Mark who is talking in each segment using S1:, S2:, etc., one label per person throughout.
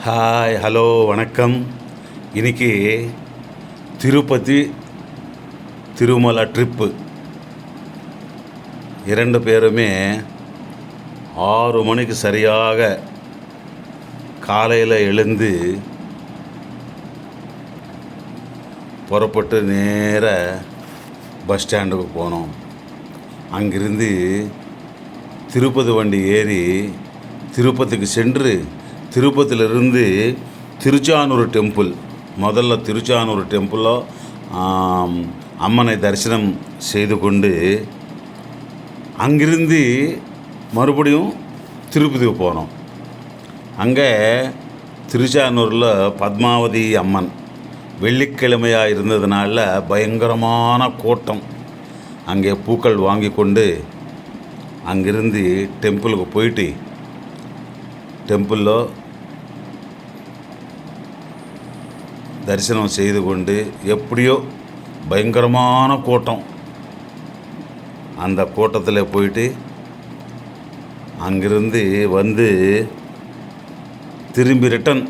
S1: Hi, hello, வணக்கம். இன்றைக்கி Tirupati Thirumalai trip. 2 பேருமே 6 மணிக்கு சரியாக காலையில் எழுந்து புறப்பட்டு நேர பஸ் ஸ்டாண்டுக்கு போனோம். அங்கிருந்து திருப்பதி வண்டி ஏறி திருப்பதிக்கு சென்று திருப்பதியிலிருந்து திருச்சானூர் டெம்பிள், முதல்ல திருச்சானூர் டெம்பிளில் அம்மனை தரிசனம் செய்து கொண்டு அங்கிருந்து மறுபடியும் திருப்பதிக்கு போனோம். அங்கே திருச்சானூரில் பத்மாவதி அம்மன் வெள்ளிக்கிழமையாக இருந்ததுனால பயங்கரமான கூட்டம். அங்கே பூக்கள் வாங்கி கொண்டு அங்கிருந்து டெம்பிளுக்கு போயிட்டு டெம்பிளில் தரிசனம் செய்து கொண்டு எப்படியோ பயங்கரமான கூட்டம். அந்த கூட்டத்தில் போயிட்டு அங்கிருந்து வந்து திரும்பி ரிட்டன்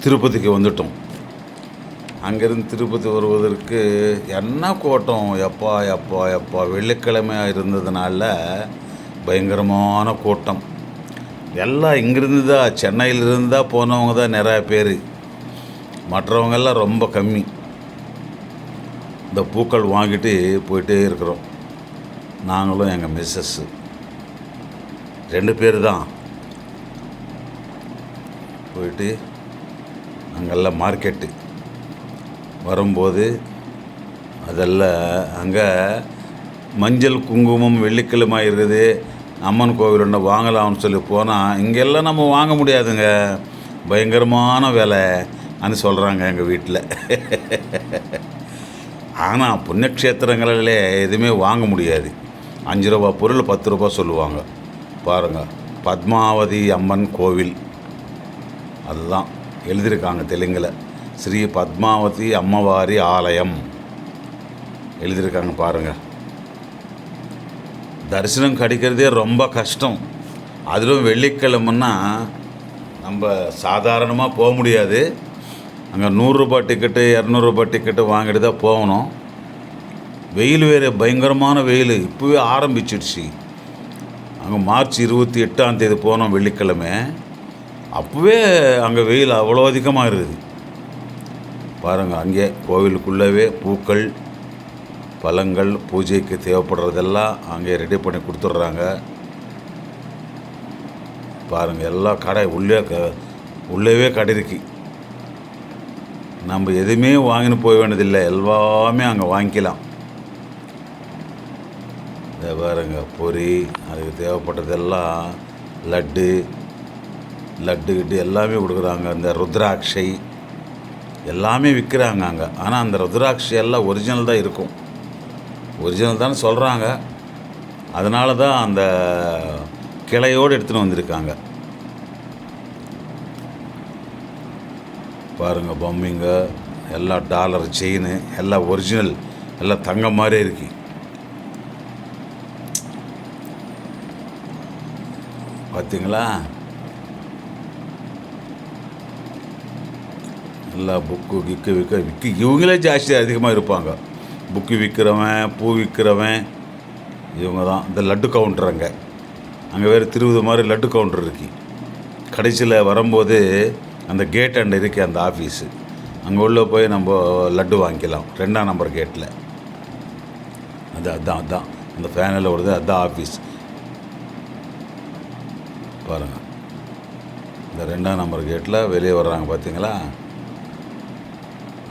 S1: திருப்பதிக்கு வந்துட்டோம். அங்கேருந்து திருப்பதி வருவதற்கு என்ன கூட்டம்! எப்பா எப்பா எப்பா வெள்ளிக்கிழமையாக இருந்ததுனால பயங்கரமான கூட்டம். எல்லாம் இங்கிருந்து தான், சென்னையிலிருந்து தான் போனவங்க தான் நிறையா பேர், மற்றவங்கெல்லாம் ரொம்ப கம்மி. இந்த பூக்கள் வாங்கிட்டு போயிட்டே இருக்கிறோம். நாங்களும் எங்கள் மிஸ்ஸஸ்ஸு 2 பேர் தான் போயிட்டு அங்கெல்லாம் மார்க்கெட்டு வரும்போது அதெல்லாம் அங்கே மஞ்சள் குங்குமம் வெள்ளிக்கிழமை இருக்குது, அம்மன் கோவில் ஒன்று வாங்கலாம்னு சொல்லி போனால் இங்கெல்லாம் நம்ம வாங்க முடியாதுங்க, பயங்கரமான விலை அன்னு சொல்கிறாங்க எங்கள் வீட்டில். ஆனால் புண்ணியக்ஷேத்திரங்களிலே எதுவுமே வாங்க முடியாது. 5 ரூபா பொருள் 10 ரூபா சொல்லுவாங்க. பாருங்கள், பத்மாவதி அம்மன் கோவில் அதுதான் எழுதியிருக்காங்க தெலுங்கில். ஸ்ரீ பத்மாவதி அம்மவாரி ஆலயம் எழுதியிருக்காங்க பாருங்கள். தரிசனம் கிடைக்கிறதே ரொம்ப கஷ்டம். அதிலும் வெள்ளிக்கிழமைன்னா நம்ம சாதாரணமாக போக முடியாது. அங்கே 100 ரூபா டிக்கெட்டு 200 ரூபா டிக்கெட்டு வாங்கிட்டு தான் போகணும். வெயில் வேறு பயங்கரமான வெயில் இப்போவே ஆரம்பிச்சிடுச்சு. அங்கே மார்ச் 28ஆம் தேதி போனோம் வெள்ளிக்கிழமை. அப்போவே அங்கே வெயில் அவ்வளோ அதிகமாக இருக்குது பாருங்கள். அங்கே கோவிலுக்குள்ளவே பூக்கள் பழங்கள் பூஜைக்கு தேவைப்படுறதெல்லாம் அங்கே ரெடி பண்ணி கொடுத்துட்றாங்க பாருங்கள். எல்லா கடை உள்ளவே கடை இருக்கு. நம்ம எதுவுமே வாங்கின்னு போக வேண்டியதில்லை, எல்லாமே அங்கே வாங்கிக்கலாம். இதை பாருங்க, பொரி அதுக்கு தேவைப்பட்டதெல்லாம் லட்டு கிட்டு எல்லாமே கொடுக்குறாங்க. இந்த ருத்ராட்சை எல்லாமே விற்கிறாங்க அங்கே. ஆனால் அந்த ருத்ராட்சை எல்லாம் ஒரிஜினல் தான் இருக்கும், ஒரிஜினல் தான் சொல்கிறாங்க. அதனால தான் அந்த கிளையோடு எடுத்துகிட்டு வந்திருக்காங்க பாருங்கள். பொம்மைங்க எல்லாம் டாலர் செயின் எல்லாம் ஒரிஜினல், எல்லாம் தங்கம் மாதிரியே இருக்கு. பார்த்தீங்களா? எல்லாம் புக்கு விற்க இவங்களே ஜாஸ்தி அதிகமாக இருப்பாங்க. புக்கு விற்கிறவன், பூ விற்கிறவன் இவங்க தான். இந்த லட்டு கவுண்டருங்க அங்கே வேறு திருவித மாதிரி லட்டு கவுண்டர் இருக்கு. கடைசியில் வரும்போது அந்த கேட் அண்ட் இருக்கு அந்த ஆஃபீஸு, அங்கே உள்ளே போய் நம்ம லட்டு வாங்கிக்கலாம் 2ஆம் நம்பர் கேட்டில். அதான் அந்த ஃபேனில் வருது, அதுதான் ஆஃபீஸ் பாருங்கள். இந்த 2ஆம் நம்பர் கேட்டில் வெளியே வர்றாங்க பார்த்தீங்களா?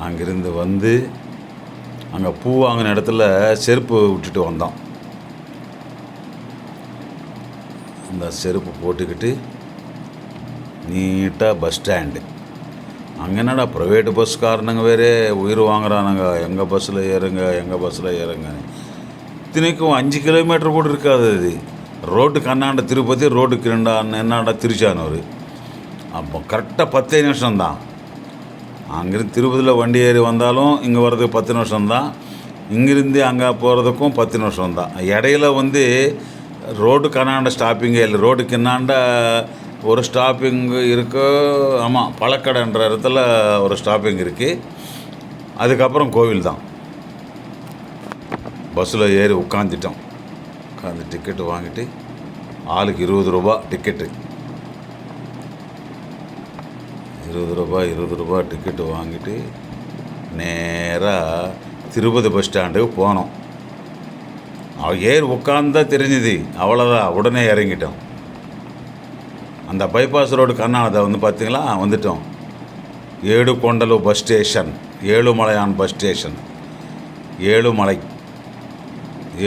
S1: அங்கேருந்து வந்து அங்கே பூ வாங்கின இடத்துல செருப்பு விட்டுட்டு வந்தோம். இந்த செருப்பு போட்டுக்கிட்டு நீட்டாக பஸ் ஸ்டாண்டு. அங்கே என்னடா ப்ரைவேட்டு பஸ்காரனுங்க வேறு உயிர் வாங்குறானுங்க, எங்கள் பஸ்ஸில் ஏறுங்க. இத்தனைக்கும் 5 கிலோமீட்டர் கூட இருக்காது அது. ரோட்டுக்கு அண்ணாண்ட திருப்பதி, ரோட்டுக்கு என்னாண்டா திருச்சானூர். அப்போ கரெக்டாக 10 நிமிஷம்தான். அங்கேருந்து திருப்பதியில் வண்டி ஏறி வந்தாலும் இங்கே வர்றதுக்கு 10 நிமிஷம்தான். இங்கேருந்து அங்கே போகிறதுக்கும் 10 நிமிஷம்தான். இடையில வந்து ரோட்டுக்கு அண்ணாண்ட ஸ்டாப்பிங்கே இல்லை, ரோட்டுக்கு என்னாண்ட ஒரு ஸ்டாப்பிங்கு இருக்கு. ஆமாம், பழக்கடைன்ற இடத்துல ஒரு ஸ்டாப்பிங் இருக்குது. அதுக்கப்புறம் கோவில் தான். பஸ்ஸில் ஏறி உட்காந்து டிக்கெட்டு வாங்கிட்டு ஆளுக்கு 20 ரூபா டிக்கெட்டு. 20 ரூபா டிக்கெட்டு வாங்கிட்டு நேராக திருப்பதி பஸ் ஸ்டாண்டுக்கு போனோம். ஏறி உட்காந்தா தெரிஞ்சுது, அவ்வளோதான். உடனே இறங்கிட்டோம். அந்த பைபாஸ் ரோடு கர்நாடகா பார்த்திங்களா, வந்துட்டோம். Yedukondalu bus station, Ezhumalaiyan bus station,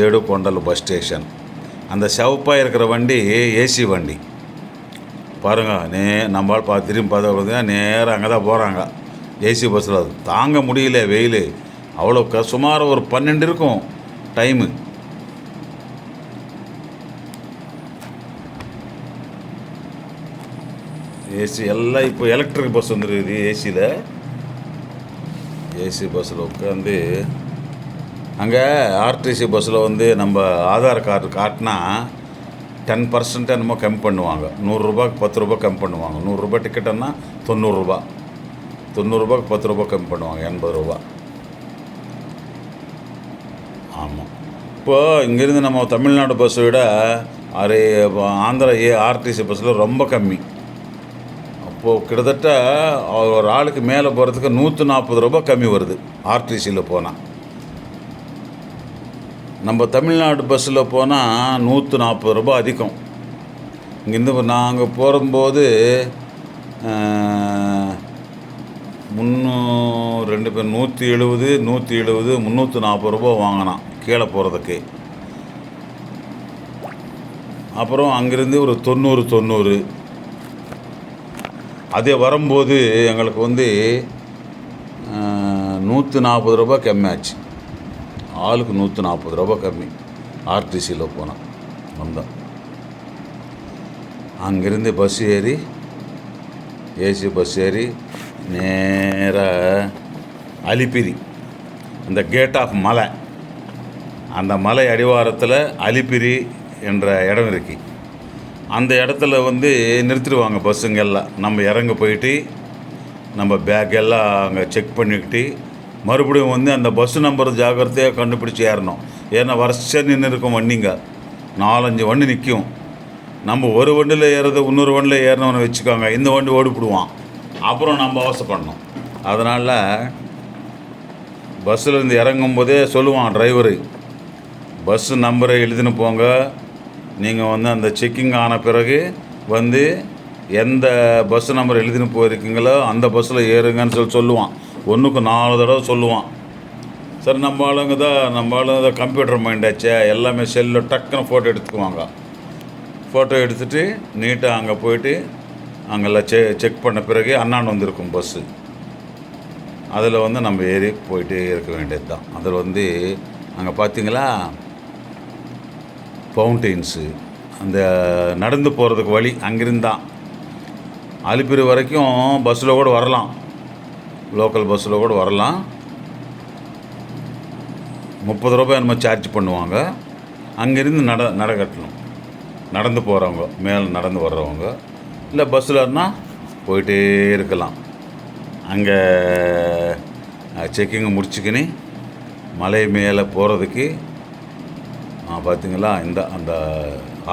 S1: Yedukondalu bus station. அந்த சிவப்பாக இருக்கிற வண்டி ஏசி வண்டி பாருங்கள். நம்மளால் திரும்பி பார்த்தா நேராக அங்கே தான் போகிறாங்க. ஏசி பஸ்ஸில் தாங்க முடியல வெயில். அவ்வளோ சுமார் ஒரு 12 இருக்கும் டைமு. ஏசி எல்லாம் இப்போ எலக்ட்ரிக் பஸ் வந்துருக்குது. ஏசி பஸ்ஸில் உட்காந்து அங்கே ஆர்டிசி பஸ்ஸில் நம்ம ஆதார் கார்டு காட்டினா 10% என்னமோ கம்மி பண்ணுவாங்க. 100 ரூபாய்க்கு 10 ரூபா கம்மி பண்ணுவாங்க. 100 ரூபா டிக்கெட்டுன்னா 90 ரூபா. 90 ரூபாய்க்கு 10 ரூபா கம்மி பண்ணுவாங்க, 80 ரூபா. ஆமாம். இப்போது இங்கேருந்து நம்ம தமிழ்நாடு பஸ்ஸை விட ஆந்திரா ஆர்டிசி பஸ்ஸில் ரொம்ப கம்மி. அப்போது கிட்டத்தட்ட ஒரு ஆளுக்கு மேலே போகிறதுக்கு 140 ரூபா கம்மி வருது ஆர்டிசியில் போனால். நம்ம தமிழ்நாடு பஸ்ஸில் போனால் 140 ரூபா அதிகம். இங்கேருந்து நாங்கள் போகும்போது 2 பேர் 170 340 ரூபா வாங்கினான் கீழே போகிறதுக்கு. அப்புறம் அங்கேருந்து ஒரு 90. அதே வரும்போது எங்களுக்கு 140 ரூபா கம்மியாச்சு. ஆளுக்கு 140 ரூபா கம்மி ஆர்டிசியில் போனால் வந்தோம். அங்கேருந்து பஸ் ஏறி ஏசி பஸ் ஏறி நேராக அலிப்பிரி, அந்த கேட் ஆஃப் மலை, அந்த மலை அடிவாரத்தில் அலிப்பிரி என்ற இடம் இருக்கு. அந்த இடத்துல நிறுத்திடுவாங்க பஸ்ஸுங்கெல்லாம். நம்ம இறங்க போயிட்டு நம்ம பேக்கெல்லாம் அங்கே செக் பண்ணிக்கிட்டு மறுபடியும் அந்த பஸ்ஸு நம்பர் ஜாக்கிரதையாக கண்டுபிடிச்சி ஏறணும். ஏன்னா வருஷம் நின்று இருக்கும் வண்டிங்க, 4-5 வண்டி நிற்கும். நம்ம ஒரு வண்டியில் ஏறது இன்னொரு வண்டியில் ஏறினவனை வச்சுக்கோங்க, இந்த வண்டி ஓடிப்பிடுவான். அப்புறம் நம்ம அவசரப்படணும். அதனால் பஸ்ஸில் இறங்கும் போதே சொல்லுவான் டிரைவரு, பஸ்ஸு நம்பரை எழுதின்னு போங்க. நீங்கள் அந்த செக்கிங் ஆன பிறகு எந்த பஸ்ஸு நம்பர் எழுதின்னு போயிருக்கீங்களோ அந்த பஸ்ஸில் ஏறுங்கன்னு சொல்லுவான். 1க்கு 4 தடவை சொல்லுவான். சரி, நம்ம ஆளுங்க தான் கம்ப்யூட்டர் மைண்ட் ஆச்சே, எல்லாமே செல்லில் டக்குன்னு ஃபோட்டோ எடுத்துக்குவாங்க. ஃபோட்டோ எடுத்துகிட்டு நீட்டாக அங்கே போயிட்டு அங்கெல்லாம் செக் பண்ண பிறகு அண்ணாண்டு வந்திருக்கும் பஸ்ஸு. அதில் நம்ம ஏறி போயிட்டே இருக்க வேண்டியது தான். அதில் அங்கே பார்த்திங்களா ஃபவுண்டெயின்ஸு, அந்த நடந்து போகிறதுக்கு வழி அங்கிருந்தான். அலிப்பிரி வரைக்கும் பஸ்ஸில் கூட வரலாம், லோக்கல் பஸ்ஸில் கூட வரலாம். 30 ரூபாய் நம்ம சார்ஜ் பண்ணுவாங்க. அங்கேருந்து நடக்கட்டணும். நடந்து போகிறவங்க, மேலே நடந்து வர்றவங்க, இல்லை பஸ்ஸில்னா போயிட்டே இருக்கலாம். அங்கே செக்கிங்கை முடிச்சுக்கின்னு மலை மேலே போகிறதுக்கு பார்த்திங்களா அந்த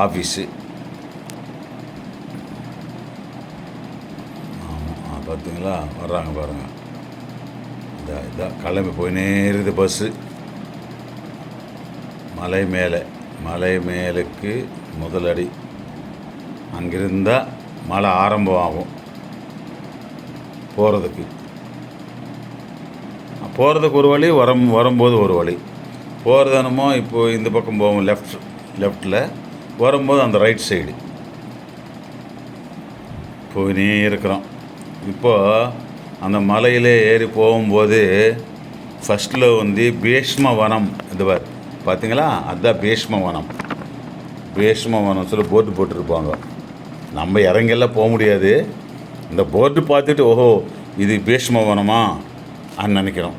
S1: ஆஃபீஸு. ஆமாம், பார்த்திங்களா வர்றாங்க பாருங்கள். இதான் கிளம்பி போயினே இருக்குது பஸ்ஸு. மலை மேலுக்கு முதலடி. அங்கிருந்தால் மழை ஆரம்பம் ஆகும் போகிறதுக்கு ஒரு வழி, வரும்போது ஒரு வழி. போகிறது என்னமோ இப்போது இந்த பக்கம் போவோம் லெஃப்டில், வரும்போது அந்த ரைட் சைடு போயினே இருக்கிறோம். இப்போது அந்த மலையிலே ஏறி போகும்போது ஃபஸ்ட்டில் பீஷ்ம வனம், இது பார்த்தீங்களா, அதுதான் பீஷ்ம வனம் சொல்லி போர்டு போட்டிருப்பாங்க. நம்ம இறங்கெல்லாம் போக முடியாது. இந்த போர்டு பார்த்துட்டு ஓஹோ இது பீஷ்ம வனமா நினைக்கிறோம்.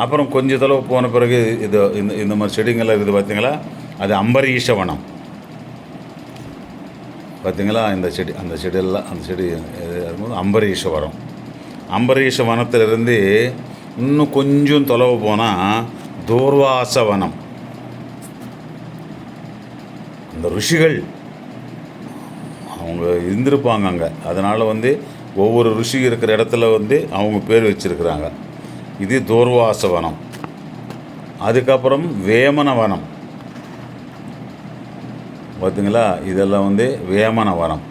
S1: அப்புறம் கொஞ்சம் தொலைவு போன பிறகு இது இந்த மாதிரி செடிங்கெல்லாம் இருக்குது பார்த்தீங்களா, அது அம்பரீஷ வனம். பார்த்திங்களா இந்த செடி, அந்த செடியெல்லாம், அந்த செடி இருக்கும்போது அம்பரீஷவரம். அம்பரீஷ வனத்திலிருந்து இன்னும் கொஞ்சம் தொலைவு போனால் தூர்வாச வனம். அந்த ரிஷிகள் அவங்க இருந்திருப்பாங்க அங்கே. அதனால் ஒவ்வொரு ரிஷி இருக்கிற இடத்துல அவங்க பேர் வச்சுருக்குறாங்க. இது தூர்வாச வனம். அதுக்கப்புறம் வேமன வனம். பார்த்திங்களா, இதெல்லாம் வேமன வனம்.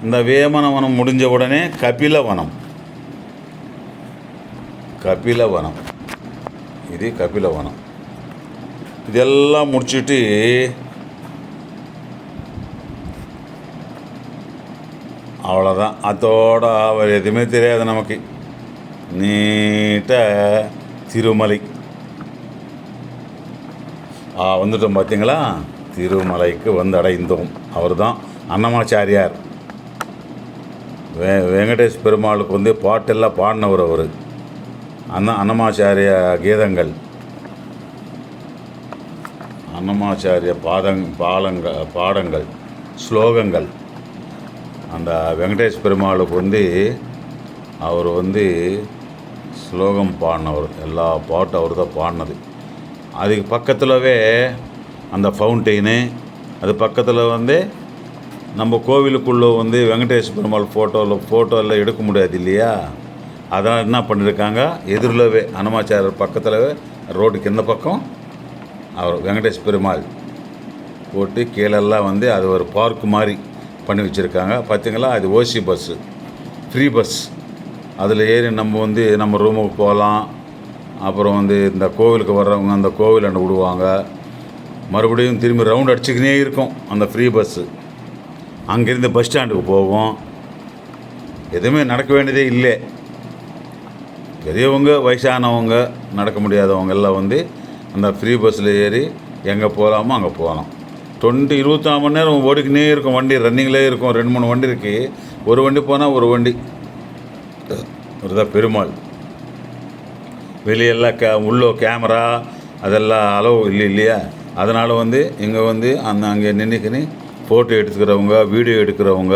S1: இந்த வேமன வனம் முடிஞ்ச உடனே கபிலவனம். கபிலவனம், இது கபிலவனம். இதெல்லாம் முடிச்சுட்டு அவ்வளோதான். அதோட அவர் எதுவுமே தெரியாது நமக்கு. நீட்டாக திருமலை வந்துட்டோம். பார்த்தீங்களா, திருமலைக்கு அடைந்தோம். அவர் தான் அன்னமாச்சாரியார். வெங்கடேஷ் பெருமாளுக்கு பாட்டெல்லாம் பாடினவர் அவர். அன்னமாச்சாரிய கீதங்கள், அன்னமாச்சாரிய பாடங்கள், ஸ்லோகங்கள். அந்த வெங்கடேஷ் பெருமாளுக்கு அவர் ஸ்லோகம் பாடினவர். எல்லா பாட்டும் அவர் தான் பாடினது. அதுக்கு பக்கத்திலவே அந்த ஃபவுண்டெயினு, அது பக்கத்தில் நம்ம கோவிலுக்குள்ளே வெங்கடேஷ் பெருமாள் ஃபோட்டோ எல்லாம் எடுக்க முடியாது இல்லையா. அதனால் என்ன பண்ணியிருக்காங்க, எதிரிலவே அன்னமாச்சாரியர் பக்கத்திலவே ரோட்டுக்கு இந்த பக்கம் அவர் வெங்கடேஷ் பெருமாள் போட்டு கீழெல்லாம் அது ஒரு பார்க் மாதிரி பண்ணி வச்சுருக்காங்க. பார்த்திங்களா, அது ஓசி பஸ்ஸு, ஃப்ரீ பஸ். அதில் ஏறி நம்ம நம்ம ரூமுக்கு போகலாம். அப்புறம் இந்த கோவிலுக்கு வர்றவங்க அந்த கோவிலாண்ட விடுவாங்க. மறுபடியும் திரும்பி ரவுண்ட் அடிச்சுக்கினே இருக்கும் அந்த ஃப்ரீ பஸ்ஸு. அங்கேருந்து பஸ் ஸ்டாண்டுக்கு போகும். எதுவுமே நடக்க வேண்டியதே இல்லை. பெரியவங்க, வயசானவங்க, நடக்க முடியாதவங்க எல்லாம் அந்த ஃப்ரீ பஸ்ஸில் ஏறி எங்கே போகலாமோ அங்கே போகலாம். 24 மணி நேரம் ஓடிக்கினே இருக்கும். வண்டி ரன்னிங்லேயே இருக்கும். 2-3 வண்டி இருக்குது. ஒரு வண்டி போனால் ஒரு வண்டி. ஒருதான் பெருமாள். வெளியெல்லாம் உள்ள கேமரா அதெல்லாம் அளவு இல்லையா. அதனால் இங்கே அங்கே நின்றுக்கின்னு ஃபோட்டோ எடுத்துக்கிறவங்க, வீடியோ எடுக்கிறவங்க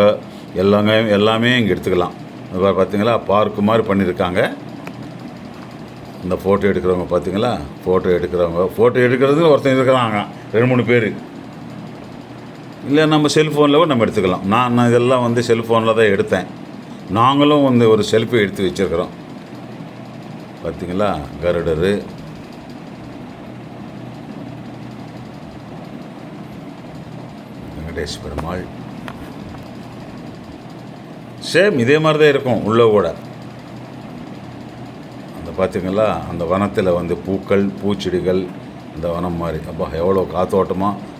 S1: எல்லாமே இங்கே எடுத்துக்கலாம். பார்த்திங்களா, பார்க்கு மாதிரி பண்ணியிருக்காங்க. இந்த ஃபோட்டோ எடுக்கிறவங்க பார்த்திங்களா, ஃபோட்டோ எடுக்கிறதுக்கு ஒருத்தர் இருக்கிறாங்க, 2-3 பேர். இல்லை நம்ம செல்ஃபோனில் நம்ம எடுத்துக்கலாம். நான் இதெல்லாம் செல்ஃபோனில் தான் எடுத்தேன். நாங்களும் ஒரு செல்ஃபி எடுத்து வச்சுருக்கிறோம். பார்த்திங்களா, கருடரு, வெங்கடேஷ் பெருமாள். சேம் இதே மாதிரி தான் இருக்கும் உள்ளே கூட. அந்த பார்த்திங்களா, அந்த வனத்தில் பூக்கள், பூச்செடிகள், இந்த வனம் மாதிரி. அப்பா எவ்வளோ காத்தோட்டமாக,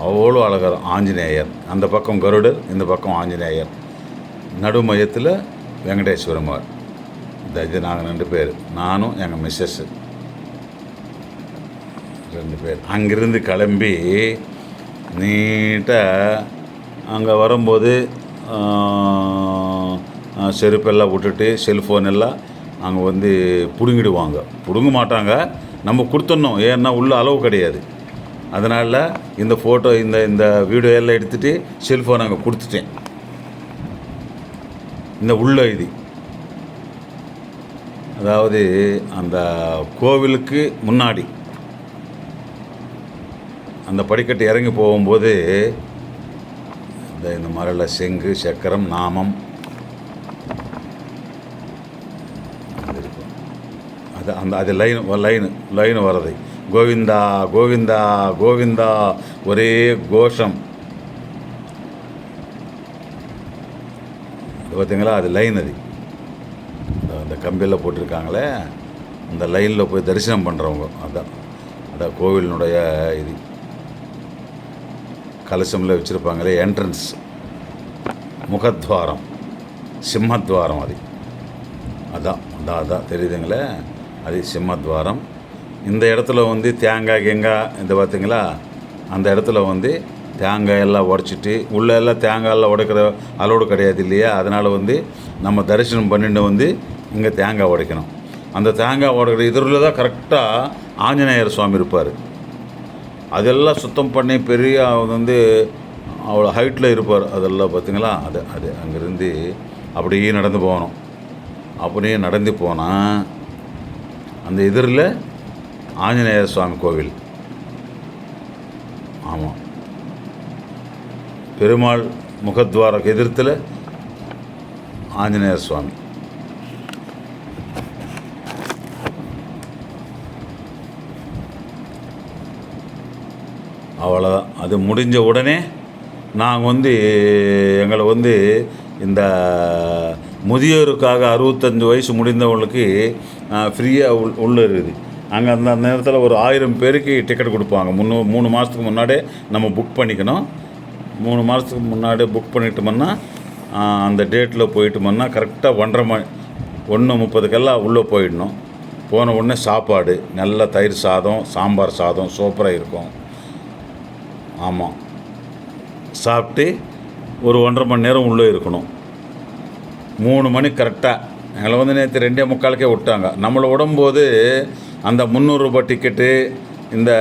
S1: அவ்வளோ அழகாக. ஆஞ்சநேயர் அந்த பக்கம் கருடர், இந்த பக்கம் ஆஞ்சநேயர். நடு மையத்தில் வெங்கடேஷ் பெருமாள். இது நாங்கள் 2 பேர், நானும் எங்கள் மிஸ்ஸஸ்ஸு 2 பேர். அங்கேருந்து கிளம்பி நீட்டாக அங்கே வரும்போது செருப்பெல்லாம் விட்டுட்டு செல்ஃபோன் எல்லாம் அங்கே பிடுங்கிடுவாங்க. பிடுங்க மாட்டாங்க, நம்ம கொடுத்துடணும். ஏன்னா உள்ள அளவு கிடையாது. அதனால் இந்த ஃபோட்டோ இந்த வீடியோ எல்லாம் எடுத்துகிட்டு செல்ஃபோன் அங்கே கொடுத்துட்டேன். இந்த உள்ள இது அதாவது அந்த கோவிலுக்கு முன்னாடி அந்த படிக்கட்டு இறங்கி போகும்போது இந்த மாதிரிலாம் செங்கு, சக்கரம், நாமம் இருக்கும். அது லைன் வர்றது. கோவிந்தா கோவிந்தா கோவிந்தா, ஒரே கோஷம். பார்த்திங்களா, அது லைன். அது அந்த கம்பியில் போட்டிருக்காங்களே, அந்த லைனில் போய் தரிசனம் பண்ணுறவங்க. அதான் கோவிலினுடைய இது. கலசமில் வச்சுருப்பாங்களே என்ட்ரன்ஸ், முகத்வாரம், சிம்மத்வாரம். அதான் தெரியுதுங்களே, அது சிம்மத்வாரம். இந்த இடத்துல தேங்காய் இந்த பார்த்திங்களா, அந்த இடத்துல தேங்காய் எல்லாம் உடச்சிட்டு, உள்ளே எல்லாம் தேங்காய் எல்லாம் உடைக்கிற அளவோடு கிடையாது இல்லையா. அதனால் நம்ம தரிசனம் பண்ணிட்டு இங்கே தேங்காய் உடைக்கணும். அந்த தேங்காய் உடைக்கிற இதில் தான் கரெக்டாக ஆஞ்சநேயர் சுவாமி இருப்பார். அதெல்லாம் சுத்தம் பண்ணி பெரிய அவ்வளோ ஹைட்டில் இருப்பார். அதெல்லாம் பார்த்தீங்களா, அது அது அங்கேருந்து அப்படியே நடந்து போகணும். அப்படியே நடந்து போனால் அந்த எதிரில் ஆஞ்சநேய சுவாமி கோவில். ஆமாம், பெருமாள் முகத்வார எதிர்த்தில் ஆஞ்சநேயர் சுவாமி. அவ்வளோதான். அது முடிஞ்ச உடனே நாங்கள் எங்களை இந்த முதியோருக்காக 65 வயசு முடிந்தவங்களுக்கு ஃப்ரீயாக உள்ளே இருக்குது. அங்கே அந்த நேரத்தில் ஒரு 1000 பேருக்கு டிக்கெட் கொடுப்பாங்க. 3 மாதத்துக்கு முன்னாடியே நம்ம புக் பண்ணிக்கணும். 3 மாதத்துக்கு முன்னாடியே புக் பண்ணிட்டோம்னா அந்த டேட்டில் போயிட்டோம்னா கரெக்டாக 1:30 உள்ளே போயிடணும். போன உடனே சாப்பாடு நல்ல தயிர் சாதம், சாம்பார் சாதம் சூப்பராக இருக்கும். ஆமாம், சாப்பிட்டு ஒரு 1.5 மணி நேரம் உள்ளே இருக்கணும். 3 மணி கரெக்டாக எங்களை நேற்று 2:45 விட்டாங்க. நம்மளை விடும்போது அந்த 300 ரூபாய் டிக்கெட்டு, இந்த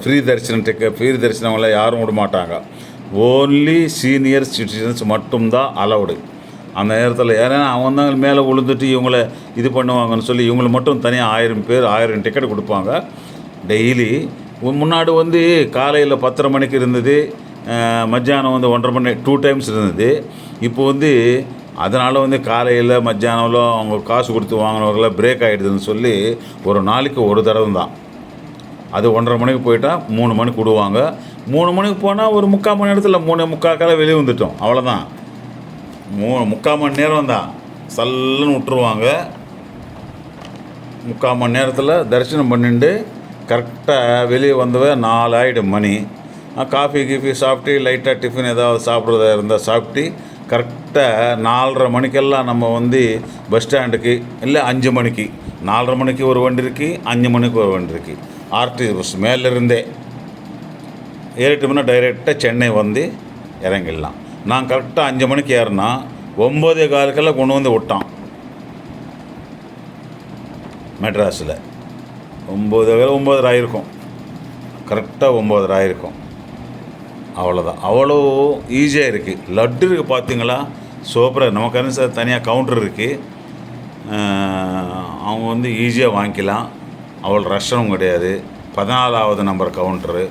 S1: ஃப்ரீ தரிசனங்களை யாரும் விட மாட்டாங்க. ஓன்லி சீனியர் சிட்டிசன்ஸ் மட்டும்தான் அலவுடு அந்த நேரத்தில். ஏன்னா அவங்க தான் மேலே விழுந்துட்டு இவங்களை இது பண்ணுவாங்கன்னு சொல்லி இவங்களை மட்டும் தனியாக 1000 பேர் 1000 டிக்கெட் கொடுப்பாங்க டெய்லி. முன்னாடி காலையில் 10:30 மணிக்கு இருந்தது, மத்தியானம் 1:30 மணி 2 டைம்ஸ் இருந்தது. இப்போ அதனால் காலையில் மத்தியானம்ல அவங்க காசு கொடுத்து வாங்கினவர்கள பிரேக் ஆகிடுதுன்னு சொல்லி ஒரு நாளைக்கு ஒரு தடவை தான். அது 1:30 மணிக்கு போயிட்டால் 3 மணிக்கு விடுவாங்க. 3 மணிக்கு போனால் ஒரு 3/4 மணி நேரத்தில் 3:45 வெளியே வந்துட்டோம். அவ்வளோதான், 3/4 மணி நேரம் தான் சல்லுன்னு விட்டுருவாங்க. 3/4 மணி நேரத்தில் தரிசனம் பண்ணிட்டு கரெக்டாக வெளியே 4 ஆகிடும் மணி. காஃபி கீஃபி சாப்பிட்டு லைட்டாக டிஃபன் ஏதாவது சாப்பிட்றதா இருந்தால் சாப்பிட்டு கரெக்டாக 4:30 மணிக்கெல்லாம் நம்ம பஸ் ஸ்டாண்டுக்கு, இல்லை 5 மணிக்கு, 4:30 மணிக்கு ஒரு வண்டி இருக்குது, 5 மணிக்கு ஒரு வண்டி இருக்குது. ஆர்டிசி பஸ் மேலேருந்தே ஏறிட்டோம்னா டைரெக்டாக சென்னை இறங்கிடலாம். நான் கரெக்டாக 5 மணிக்கு ஏறினா 9:15 கொண்டு விட்டான் மெட்ராஸில். 9:30 ஆகிருக்கும், கரெக்டாக 9:30 ஆகிருக்கும். அவ்வளோதான், அவ்வளோ ஈஸியாக இருக்குது. லட்டு இருக்குது பார்த்தீங்களா, சூப்பராக. நமக்கு தனியாக கவுண்டர் இருக்குது, அவங்க ஈஸியாக வாங்கிக்கலாம். அவ்வளோ ரஷ்ஷனும் கிடையாது. 14வது நம்பர் கவுண்டரு.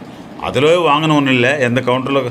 S1: அதில் வாங்கணும்னு இல்லை, எந்த கவுண்டரில்